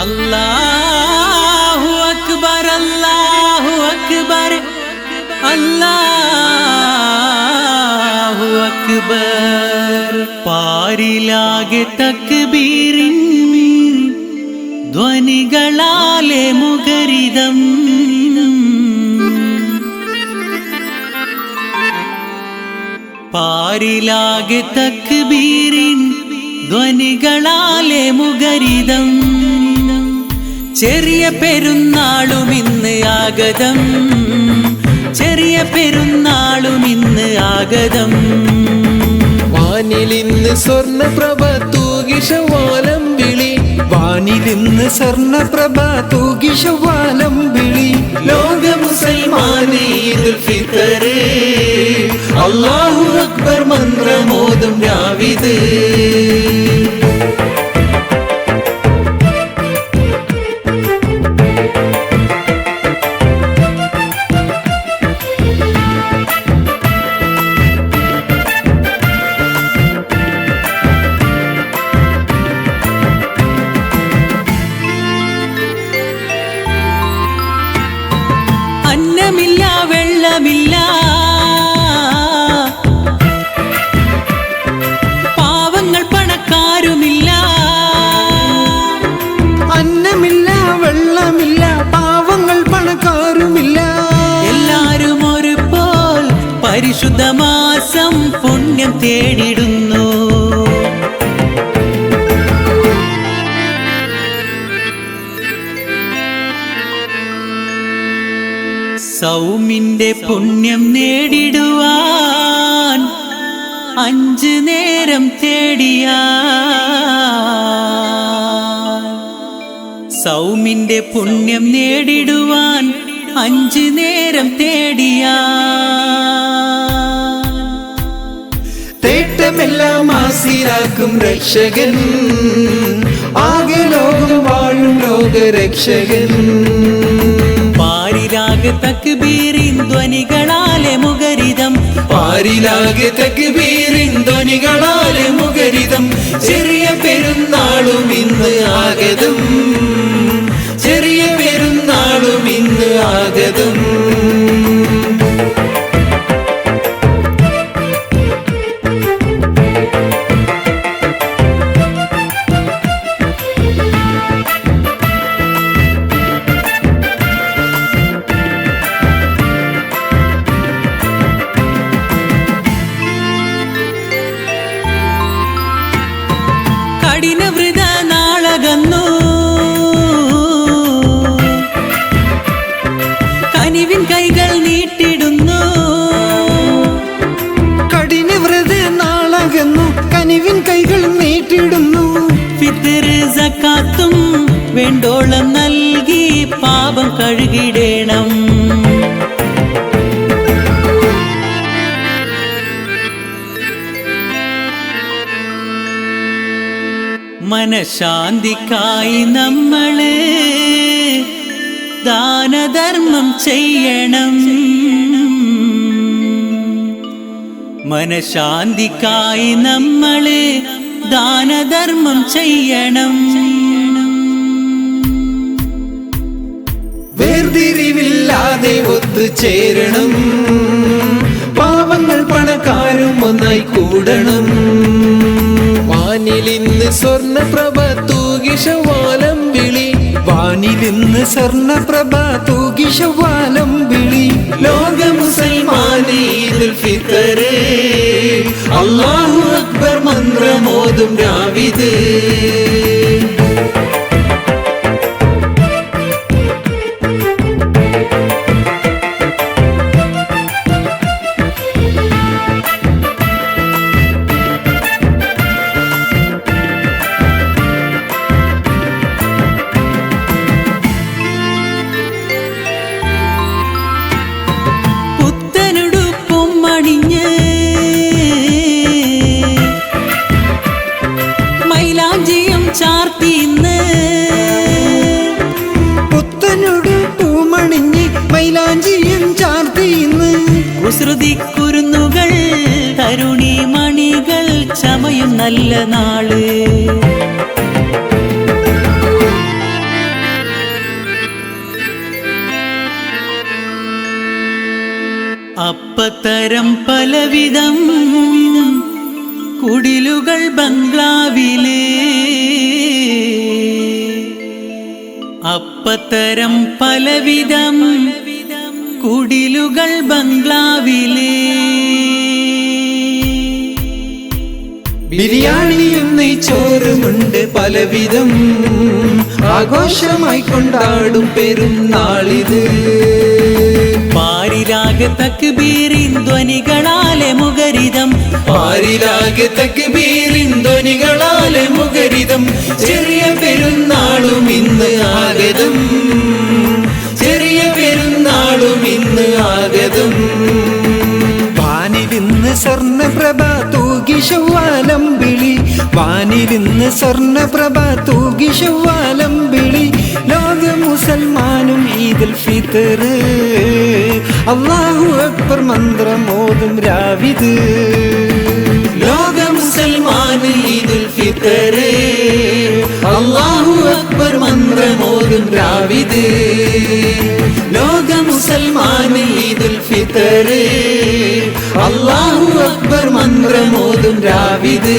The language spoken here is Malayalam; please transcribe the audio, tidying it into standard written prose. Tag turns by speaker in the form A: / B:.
A: അല്ലാഹു അക്ബർ അല്ലാഹു അക്ബർ അല്ലാഹു അക്ബർ. പാരിലാകെ തക്ബീറിൻ ധ്വനികളാലെ മുഖരിതം. പാരിലാകെ തക്ബീറിൻ ധ്വനികളാലെ മുഖരിതം. ചെറിയ പെരുന്നാളും ഇന്ന് ആഗതം, ചെറിയ പെരുന്നാളും ഇന്ന് ആഗതം.
B: വാനിലിന്ന് സ്വർണ്ണപ്രഭ തൂകി ശവ്വാലം വിളി, വാനിലിന്ന് സ്വർണ്ണപ്രഭ തൂകി ശവ്വാലം വിളി. ലോക മുസൽമാനെ ഈദുൽ ഫിത്തർ, അല്ലാഹു അക്ബർ മന്ത്രമോതും രാവിത്.
A: അന്നമില്ല വെള്ളമില്ല, പാവങ്ങൾ പണക്കാരുമില്ല.
B: അന്നമില്ല വെള്ളമില്ല, പാവങ്ങൾ പണക്കാരുമില്ല.
A: എല്ലാരും ഒരുപോൽ പരിശുദ്ധ മാസം പുണ്യം തേടിടുന്നു. സൗമിന്റെ പുണ്യം നേടിടുവാൻ 5 നേരം തേടിയ, സൗമിന്റെ പുണ്യം നേടിടുവാൻ 5 നേരം തേടിയ.
B: തേട്ടമെല്ലാം ആസിരാക്കും രക്ഷകൻ, ആകെ ലോകം വാഴും ലോകരക്ഷകൻ.
A: പാരിലാകെ തക്ബീറിൻ ധ്വനികളാലെ മുഖരിതം,
B: പാരിലാകെ തക്ബീറിൻ ധ്വനികളാലെ മുഖരിതം. ചെറിയ പെരുന്നാളും ഇന്ന് ആഗതം, ചെറിയ പെരുന്നാളും ഇന്ന് ആഗതം.
A: കഠിനവ്രത നാളകന്നു, കനിവിൻ കൈകൾ നീട്ടിടുന്നു.
B: കഠിനവ്രത നാളകന്നു, കനിവിൻ കൈകൾ നീട്ടിടുന്നു.
A: ഫിത്ർ സക്കാത്തും വേണ്ടോളം നൽകി പാപം കഴുകിടേണം. മനഃശാന്തിക്കായി നമ്മള് ദാനധർമ്മം ചെയ്യണം. മനഃശാന്തിക്കായി നമ്മള് ദാനധർമ്മം ചെയ്യണം.
B: വേർതിരിവില്ലാതെ ഒത്തുചേരണം, പാവങ്ങൾ പണക്കാരും ഒന്നായി കൂടണം. വാനിലിന്ന് സ്വർണ്ണപ്രഭ തൂകി ശവ്വാലം വിളി, വാനിലിന്ന് സ്വർണ്ണപ്രഭ തൂകി ശവ്വാലം വിളി. ലോക മുസൽമാനെ ഈദുൽ ഫിത്തർ, അല്ലാഹു അക്ബർ മന്ത്രമോതും രാവിത്.
A: മൈലാഞ്ചിയും ചാർത്തിന്ന്,
B: പുത്തനോട് പൂമണിഞ്ഞ് മൈലാഞ്ചിയും ചാർത്തിന്ന്.
A: കുസൃതി കുരുന്നുകൾ തരുണി മണികൾ ചമയും നല്ല നാള്. അപ്പത്തരം പലവിധം കുടിലുകൾ ബംഗ്ലാവിലേ, അപ്പത്തരം പലവിധം കുടിലുകൾ ബംഗ്ലാവിലേ.
B: ബിരിയാണിയും നെയ്ച്ചോറുമുണ്ട് പലവിധം, ആഘോഷമായി കൊണ്ടാടും പെരുന്നാളിത്.
A: പാരിരാഗ തക്ബീറിൻ ധ്വനികളാലെ മുഖരിതം,
B: പാരിരാഗ തക്ബീറിൻ ധ്വനികളാലെ മുഖരിതം. ചെറിയ പെരുന്നാളും ഇന്ന് ആഗതം, ചെറിയ പെരുന്നാളും ഇന്ന് ആഗതം. വാനിലിന്ന് സ്വർണ്ണപ്രഭ തൂകി ശവ്വാലം വിളി, വാനിലിന്ന് സ്വർണ്ണപ്രഭ തൂകി ശവ്വാലം വിളി. ലോക മുസൽമാനും ഈദുൽ ഫിത്തർ, അല്ലാഹു അക്ബർ മന്ത്രമോതും രാവിത്. ലോക മുസൽമാന് ഈദുൽ ഫിത്തർ, അല്ലാഹു അക്ബർ മന്ത്രമോതും രാവിത്. ലോക മുസൽമാന് ഈദുൽ ഫിത്തർ, അല്ലാഹു അക്ബർ മന്ത്രമോതും രാവിത്.